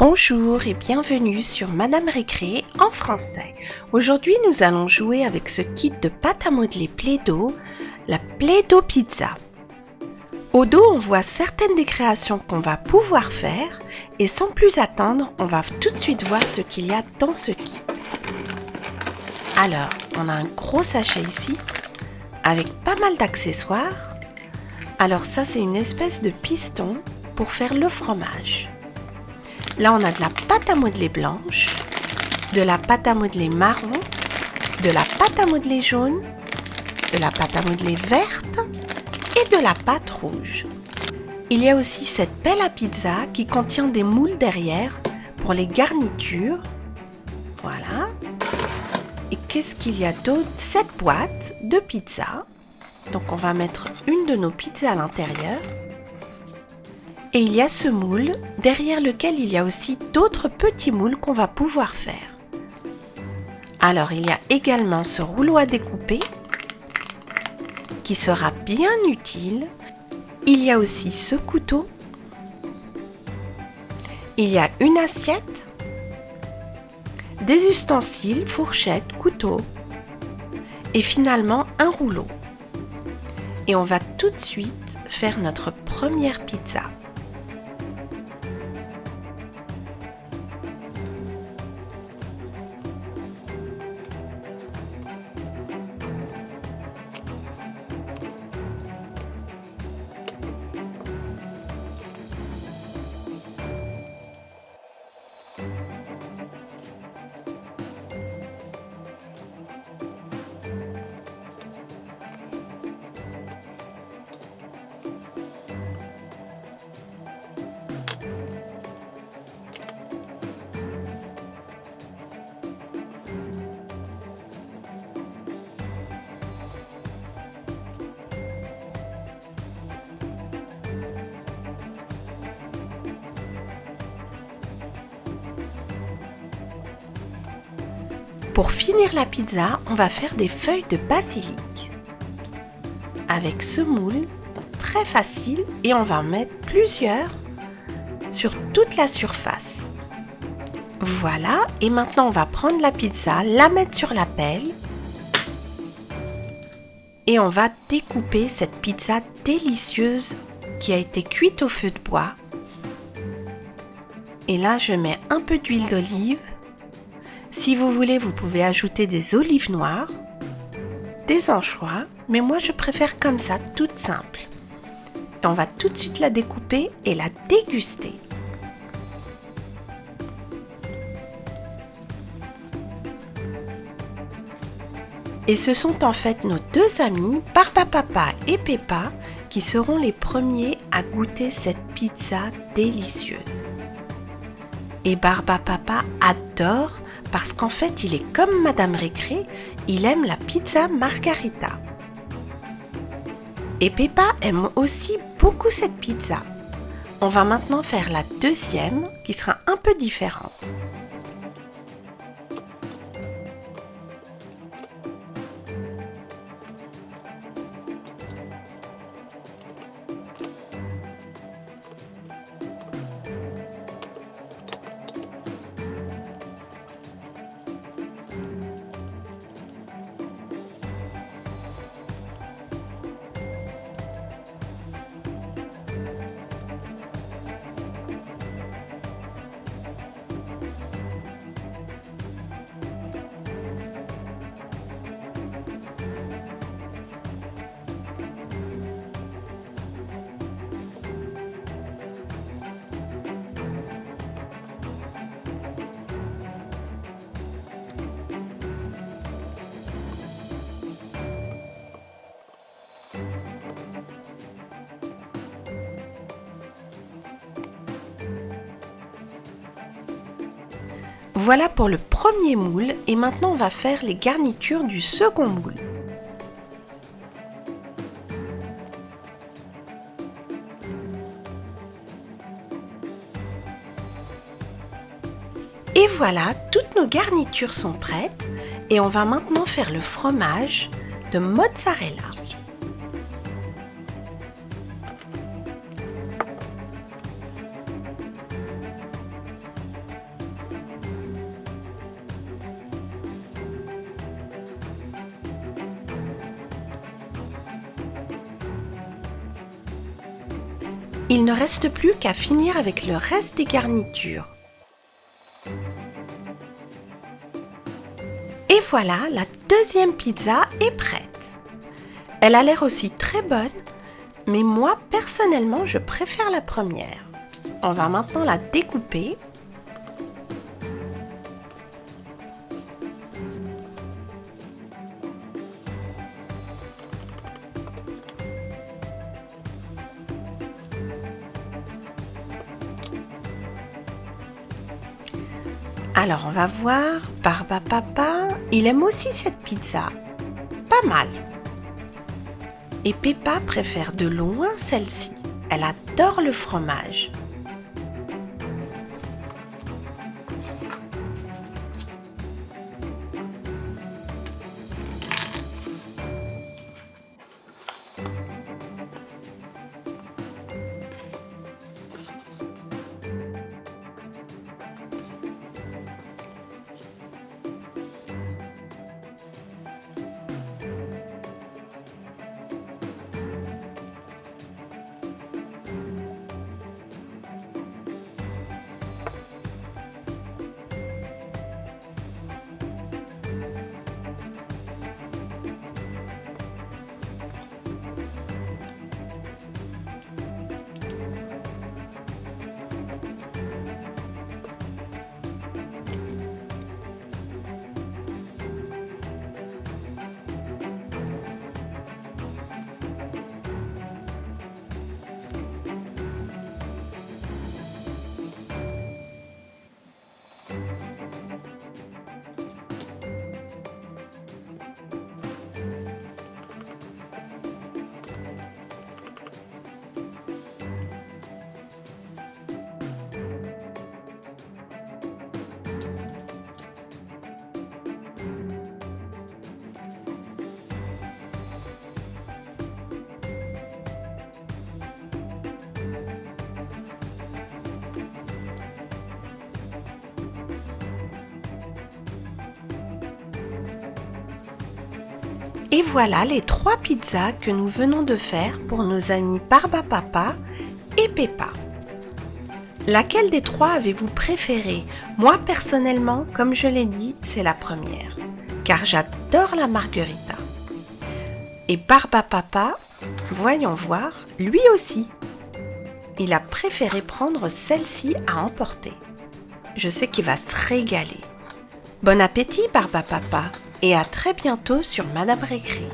Bonjour et bienvenue sur Madame Récré en français. Aujourd'hui, nous allons jouer avec ce kit de pâte à modeler Play-Doh, la Play-Doh Pizza. Au dos, on voit certaines des créations qu'on va pouvoir faire et sans plus attendre, on va tout de suite voir ce qu'il y a dans ce kit. Alors, on a un gros sachet ici avec pas mal d'accessoires. Alors ça, c'est une espèce de piston pour faire le fromage. Là, on a de la pâte à modeler blanche, de la pâte à modeler marron, de la pâte à modeler jaune, de la pâte à modeler verte et de la pâte rouge. Il y a aussi cette pelle à pizza qui contient des moules derrière pour les garnitures. Voilà. Et qu'est-ce qu'il y a d'autre? Cette boîte de pizza. Donc, on va mettre une de nos pizzas à l'intérieur. Et il y a ce moule, derrière lequel il y a aussi d'autres petits moules qu'on va pouvoir faire. Alors, il y a également ce rouleau à découper, qui sera bien utile. Il y a aussi ce couteau. Il y a une assiette, des ustensiles, fourchettes, couteaux, et finalement un rouleau. Et on va tout de suite faire notre première pizza. Pour finir la pizza, on va faire des feuilles de basilic. Avec ce moule, très facile, et on va en mettre plusieurs sur toute la surface. Voilà, et maintenant on va prendre la pizza, la mettre sur la pelle et on va découper cette pizza délicieuse qui a été cuite au feu de bois. Et là, je mets un peu d'huile d'olive. Si vous voulez, vous pouvez ajouter des olives noires, des anchois, mais moi je préfère comme ça, toute simple. Et on va tout de suite la découper et la déguster. Et ce sont en fait nos deux amis, Barbapapa et Peppa, qui seront les premiers à goûter cette pizza délicieuse. Et Barbapapa adore parce qu'en fait, il est comme Madame Récré, il aime la pizza margarita. Et Peppa aime aussi beaucoup cette pizza. On va maintenant faire la deuxième, qui sera un peu différente. Voilà pour le premier moule et maintenant on va faire les garnitures du second moule. Et voilà, toutes nos garnitures sont prêtes et on va maintenant faire le fromage de mozzarella. Il ne reste plus qu'à finir avec le reste des garnitures. Et voilà, la deuxième pizza est prête. Elle a l'air aussi très bonne, mais moi personnellement je préfère la première. On va maintenant la découper. Alors on va voir, Barba Papa, il aime aussi cette pizza. Pas mal. Et Peppa préfère de loin celle-ci. Elle adore le fromage. Et voilà les 3 pizzas que nous venons de faire pour nos amis Barba Papa et Peppa. Laquelle des 3 avez-vous préférée? Moi personnellement, comme je l'ai dit, c'est la première, car j'adore la margarita. Et Barba Papa, voyons voir, lui aussi. Il a préféré prendre celle-ci à emporter. Je sais qu'il va se régaler. Bon appétit Barba Papa! Et à très bientôt sur Madame Récré.